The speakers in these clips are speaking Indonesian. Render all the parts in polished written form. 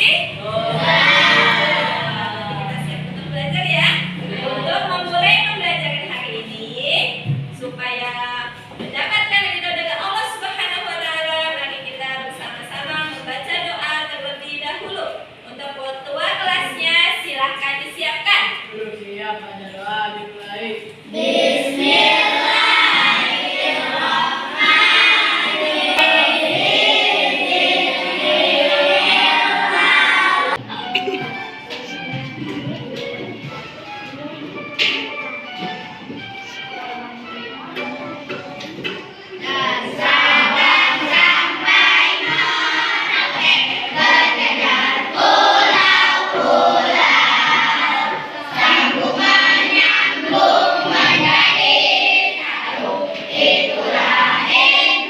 Kita siap untuk belajar ya. Untuk memulai pembelajaran hari ini, supaya mendapatkan ridho dari Allah Subhanahu wa Ta'ala, mari kita bersama-sama membaca doa terlebih dahulu. Untuk ketua kelasnya, silakan disiapkan. Belum siap, ada doa dimulai.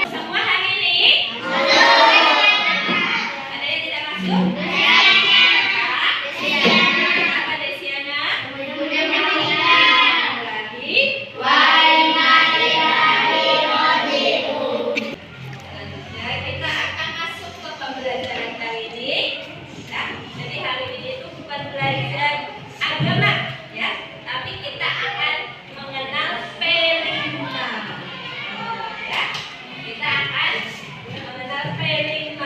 Semua hari ini ada yang tidak masuk? Apa Desiana? Lagi. Selanjutnya kita akan masuk ke pembelajaran kali ini. Ya, jadi hari ini itu bukan belajar agama, ya, tapi kita akan mengenal P5. Ya, kita akan mengenal P5.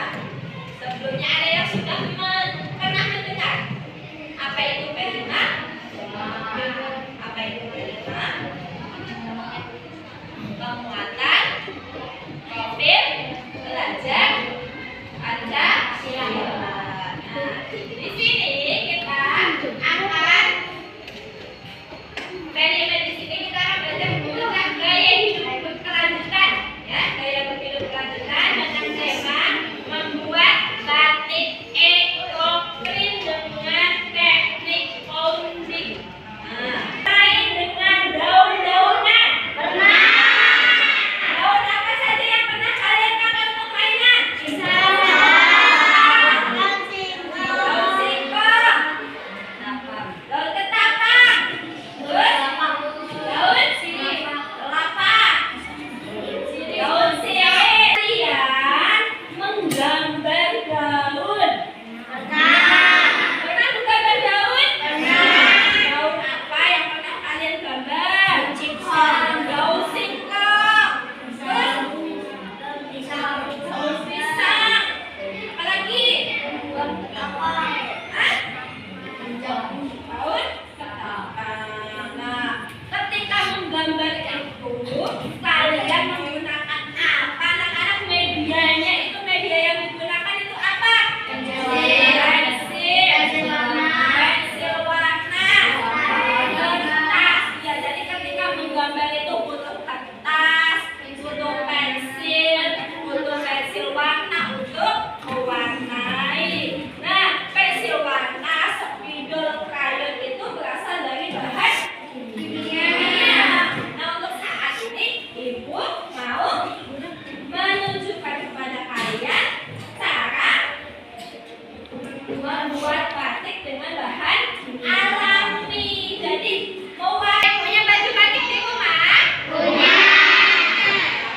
Sebelumnya ada yang sudah pernah mendengar apa itu P5? Apa itu P5? Penguatan profil belajar Pancasila. Nah, di sini kita akan P5 di sini kita akan belajar tentang gaya hidup berkelanjutan, ya, gaya hidup berkelanjutan dengan tema membuat batik ekoprint dengan teknik founding. Main dengan daun-daunan. Pernah. Daun apa saja yang pernah kalian pakai untuk mainan? Daun singkong. Daun ketapang. Terus daun kelapa. Daun sirih. Kalian menggambar daun. Pernah menggambar daun? Daun apa yang pernah kalian gambar? Daun singkong. Terus daun pisang. Apalagi? Hah? Daun ketapang. Nah, ketika menggambar itu, kalian menggunakan apa? Anak-anak, medianya itu, media yang digunakan itu apa? Pensil warna, kertas. Ya, jadi ketika menggambar itu butuh kertas, butuh pensil warna untuk mewarnai. Nah, pensil warna spidol krayon itu berasal dari bahan kimia. Nah, untuk saat ini Ibu mau menunjukkan kepada kalian cara membuat batik dengan bahan alami. Jadi, punya baju batik di rumah?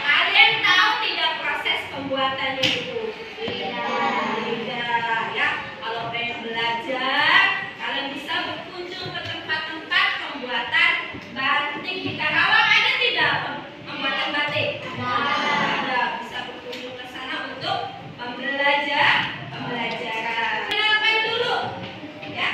Kalian tahu tidak proses pembuatannya itu? Tidak, ya. Kalau pengen belajar, kalian bisa berkunjung ke tempat-tempat pembuatan batik. Di Karawang ada tidak pembuatan batik? Ada. Bisa berkunjung ke sana untuk pembelajaran. Kenalkan dulu, ya.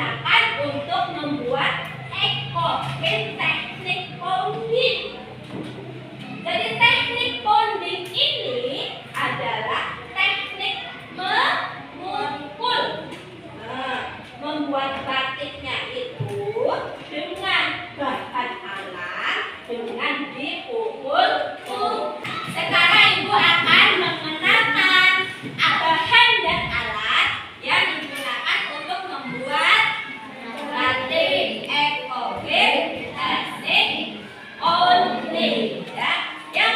digunakan untuk membuat ekoprint teknik ponding. Jadi teknik ponding ini adalah teknik memukul. Membuat batiknya itu dengan bahan alam dengan dipukul. Sekarang ibu akan mengenalkan bahan dan alat yang digunakan untuk membuat batik ekoprint teknik ponding. Ya. Yang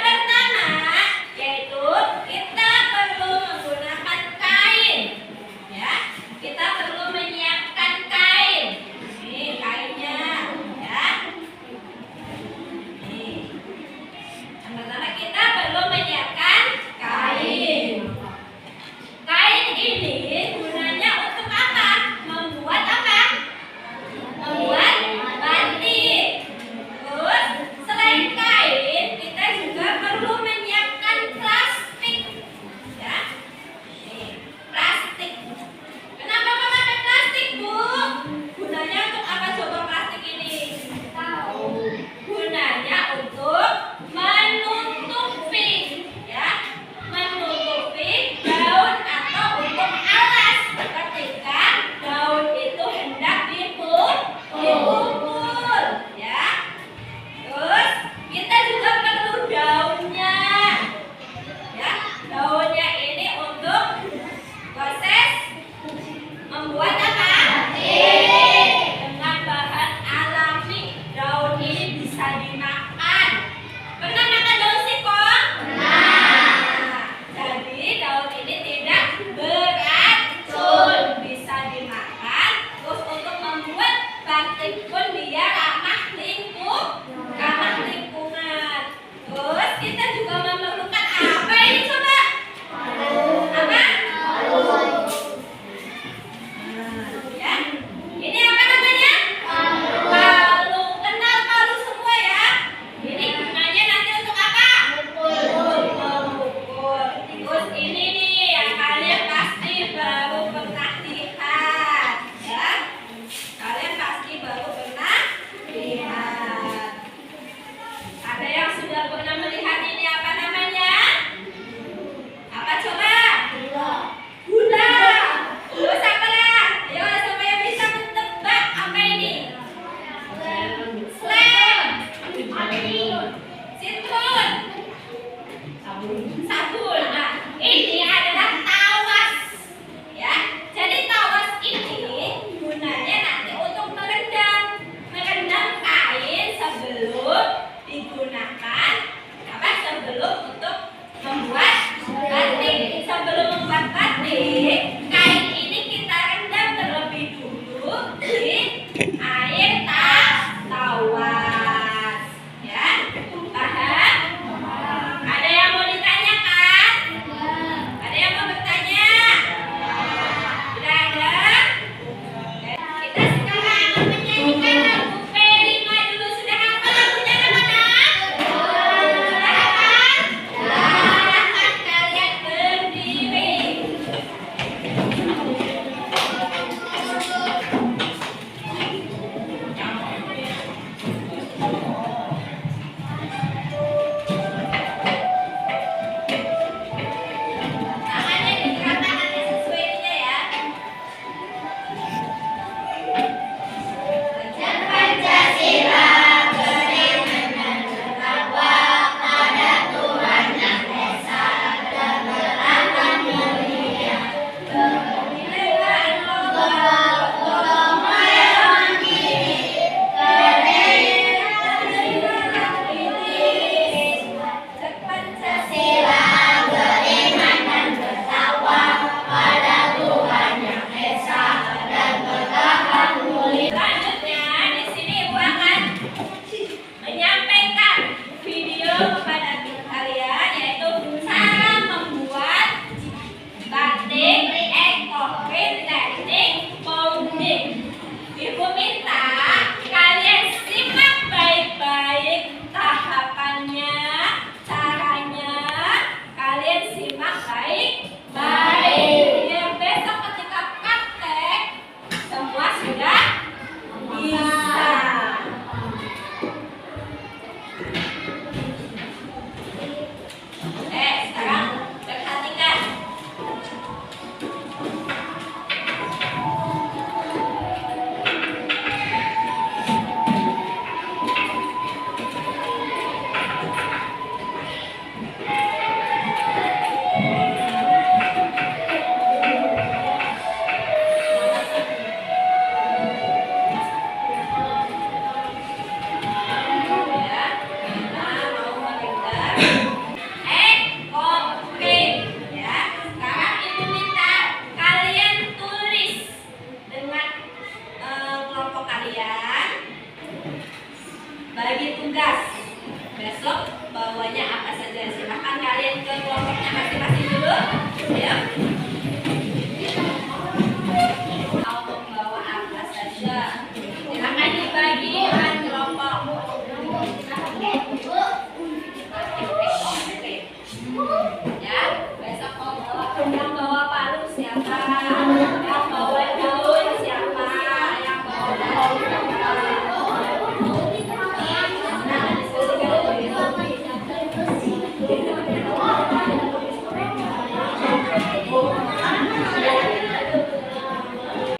kalian bagi tugas. Besok bawanya apa saja? Silakan kalian ke kelompoknya masing-masing dulu. Ya. Mau membawa apa saja? Silakan dibagi dengan kelompok. Ya, besok yang bawa palu siapa? Yang bawa daun siapa? Yang bawa daun siapa?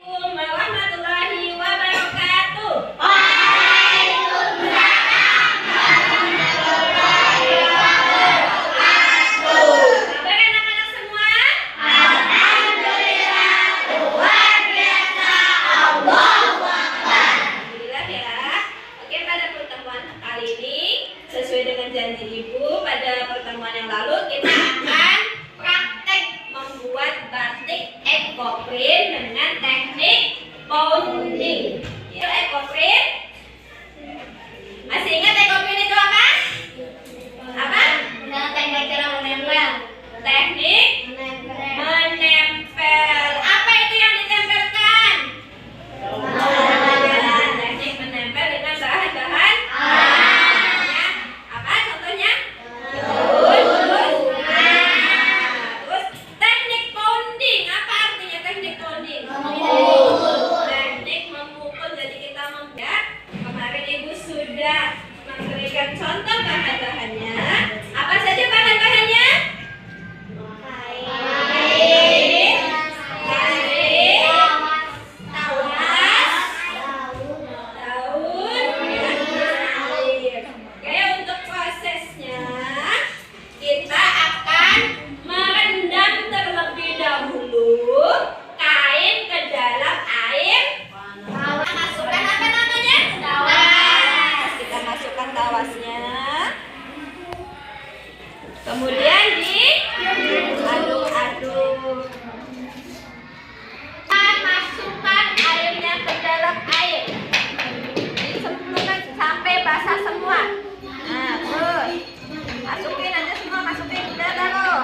Assalamualaikum warahmatullahi wabarakatuh. Kabar anak-anak semua? Alhamdulillah ya. Oke, pada pertemuan kali ini sesuai dengan janji Ibu pada pertemuan yang lalu kita akan praktek membuat batik ekoprint dengan teknik pounding. Ya, ekoprint. Masih ingat ekoprint itu apa? Apa? Teknik menempel. Apa itu yang ditempelkan? Teknik menempel dengan bahan-bahan. Ya. Apa contohnya? Terus teknik pounding. Apa artinya teknik pounding? Teknik memukul. Jadi kita membuat. Kemarin Ibu sudah memberikan contoh bahan-bahannya. Apa saja bahan-bahannya? Air, tawas, daun, air. Oke, untuk prosesnya kita akan merendam terlebih dahulu kain ke dalam air. Masukkan apa namanya? Tawas. Kita masukkan tawasnya. Kemudian diaduk-aduk. Masukkan airnya ke dalam air. Disemprotkan sampai basah semua. Nah, terus masukin aja semua, masukin udah taruh.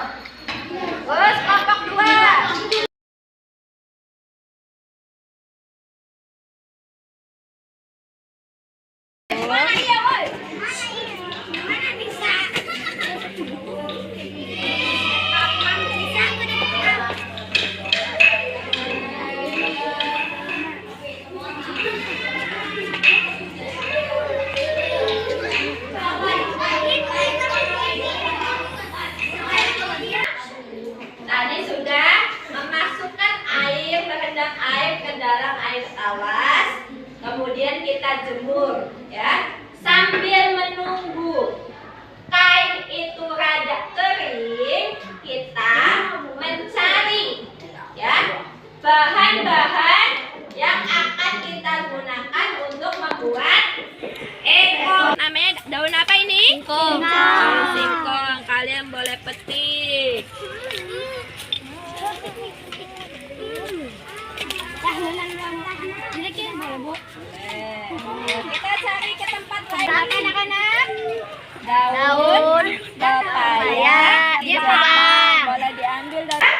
Terus kelompok 2. Mana dia, woi? Mana bisa? Tadi sudah memasukkan air, merendam air ke dalam air tawas. Kemudian kita jemur, ya. Sambil menunggu kain itu rada kering, kita mencari, ya, bahan-bahan yang akan kita gunakan untuk membuat ekor. Namanya daun apa ini? Singkong. Daun singkong. Kalian boleh petik. Kita cari ke tempat lain. Anak-anak. Daun pepaya. Boleh diambil dari.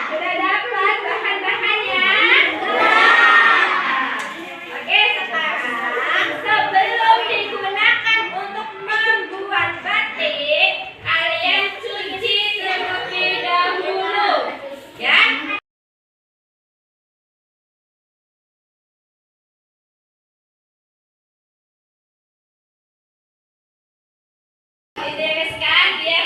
Sudah dapat bahan-bahannya. Oke, sekarang sebelum digunakan untuk membuat batik, kalian cuci terlebih dahulu, ya. Dibereskan biar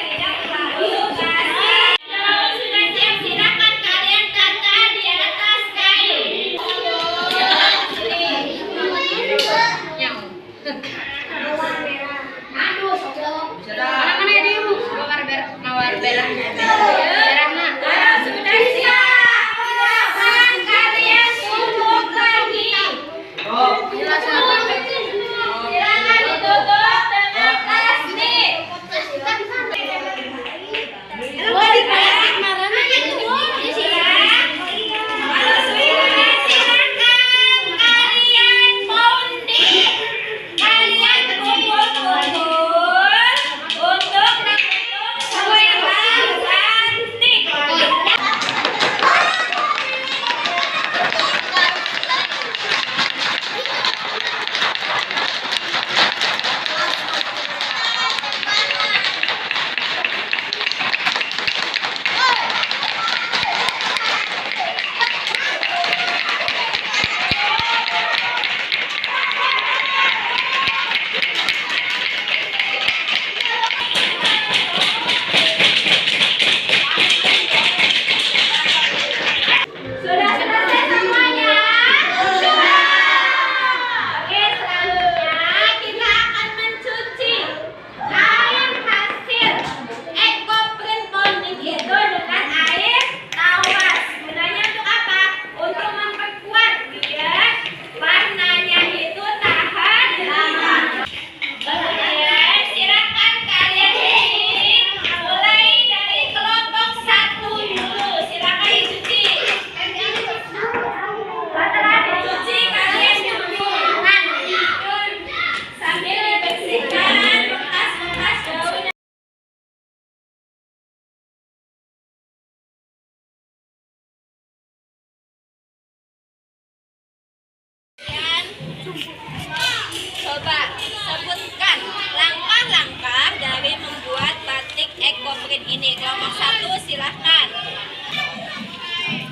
Coba sebutkan langkah-langkah dari membuat batik ekoprint ini. Kelompok 1 silahkan.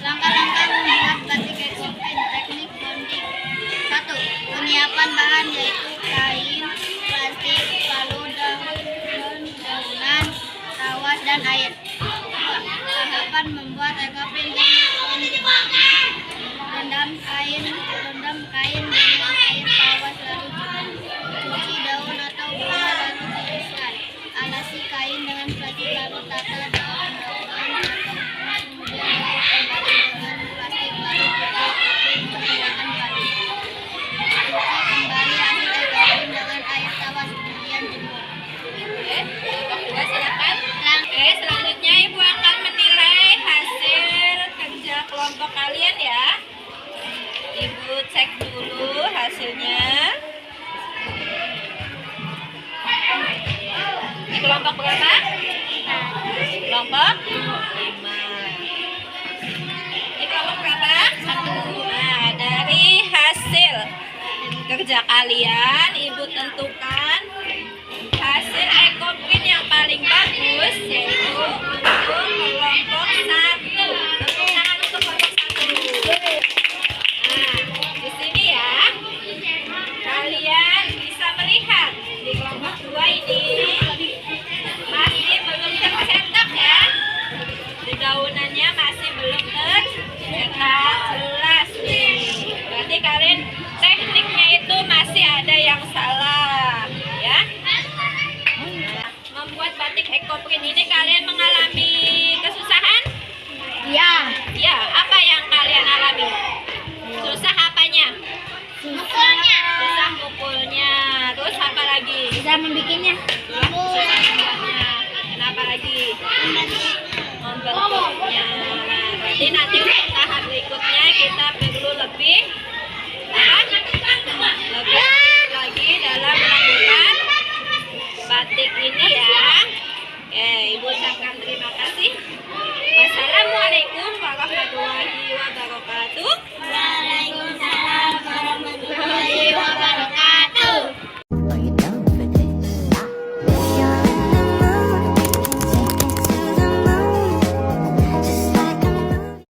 Langkah-langkah membuat batik ekoprint. Teknik bonding. 1. Penyiapan bahan yaitu kain, plastik, palu, daunan, tawas, dan air. 2. Tahapan membuat ekoprint. Teknik bonding. Rendam kain dengan air tawas lalu cuci daun atau bunga lalu tiriskan. Alasi kain dengan plastik lalu tata daun-daunan atau bunga kemudian kembali dengan plastik lalu tutup menggunakan palu. Cuci kembali hasil ekoprint dengan air tawas kemudian jemur. Oke, kelompok 2 silakan. Oke, selanjutnya Ibu akan menilai hasil kerja kelompok kalian ya. Ibu cek dulu hasilnya. Ini kelompok berapa? Kelompok 5. Ini kelompok berapa? 1. Nah, dari hasil kerja kalian, Ibu tentukan hasil ekoprint yang paling bagus yaitu untuk kelompok 1. Tepuk tangan untuk kelompok 1. Nah, di sini ya, kalian bisa melihat di kelompok 2 ini masih belum tercetak ya. Daunannya masih belum tercetak jelas nih. Berarti kalian tekniknya itu masih ada yang salah ya. Nah, membuat batik ekoprint ini kalian mengalami kesusahan? Iya. Ya,